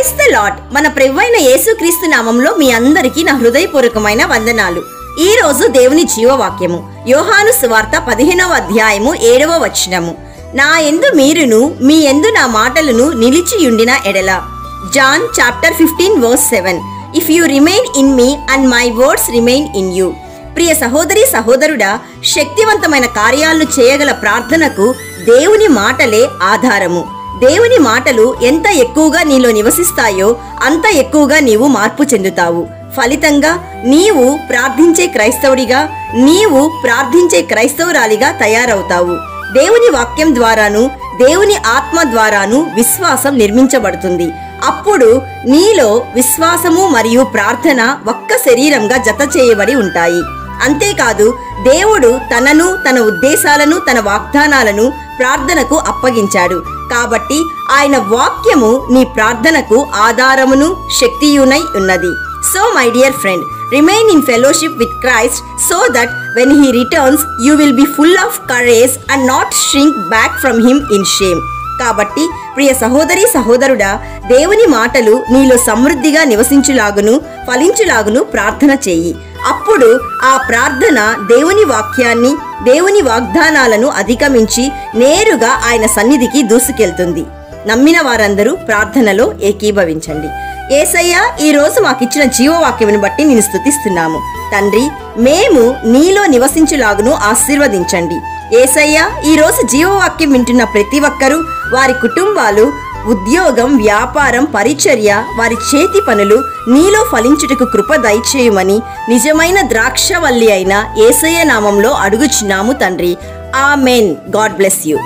Praise the lord. మన ప్రభువైన యేసుక్రీస్తు నామంలో మీ అందరికీ నా హృదయపూర్వకమైన వందనాలు. ఈ రోజు దేవుని జీవవాక్యము యోహాను సువార్త 15వ అధ్యాయము 7వ వచనము. నా యందు మీరును మీ యందు నా మాటలను నిలిచియుండిన ఎడల. John chapter 15 verse 7. If you remain in me and my words remain in you. ప్రియ సహోదరి సహోదరుడా, శక్తివంతమైన కార్యాలను చేయగల ప్రార్థనకు దేవుని మాటలే ఆధారము. దేవుని మాటలు ఎంత ఎక్కువగా నీలో నివసిస్తాయో అంత ఎక్కువగా నీవు మార్పు చెందుతావు. ఫలితంగా నీవు ప్రార్థించే క్రైస్తవుడిగా, నీవు ప్రార్థించే క్రైస్తవురాలిగా తయారవుతావు. దేవుని వాక్యం ద్వారాను దేవుని ఆత్మ ద్వారాను విశ్వాసం నిర్మించబడుతుంది. అప్పుడు నీలో విశ్వాసము మరియు ప్రార్థన ఒక్క శరీరంగా జత చేయబడి ఉంటాయి. అంతేకాదు, దేవుడు తనను, తన ఉద్దేశాలను, తన వాగ్దానాలను ప్రార్థనకు అప్పగించాడు. కాబట్టి ఆయన వాక్యము నీ ప్రార్థనకు ఆధారమును శక్తియునై ఉన్నది. So my dear friend, remain in fellowship with Christ so that when he returns you will be full of courage and not shrink back from him in shame. కాబట్టి ప్రియ సహోదరి సహోదరుడా, దేవుని మాటలు నీలో సమృద్ధిగా నివసించులాగును ఫలించులాగును ప్రార్థన చేయి. అప్పుడు ఆ ప్రార్థన దేవుని వాక్యాన్ని, దేవుని వాగ్దానాలను అధిగమించి నేరుగా ఆయన సన్నిధికి దూసుకెళ్తుంది. నమ్మిన వారందరూ ప్రార్థనలో ఏకీభవించండి. యేసయ్య, ఈ రోజు మాకిచ్చిన జీవవాక్యమును బట్టి నేను స్తుతిస్తున్నాము. తండ్రి, మేము నీలో నివసించులాగును ఆశీర్వదించండి. యేసయ్య, ఈ రోజు జీవవాక్యం వింటున్న ప్రతి ఒక్కరూ, వారి కుటుంబాలు, ఉద్యోగం, వ్యాపారం, పరిచర్య, వారి చేతి పనులు నీలో ఫలించుటకు కృప దయచేయమని నిజమైన ద్రాక్షవల్లి అయిన యేసయ్య నామంలో అడుగుచున్నాము తండ్రి. ఆమెన్. God bless you.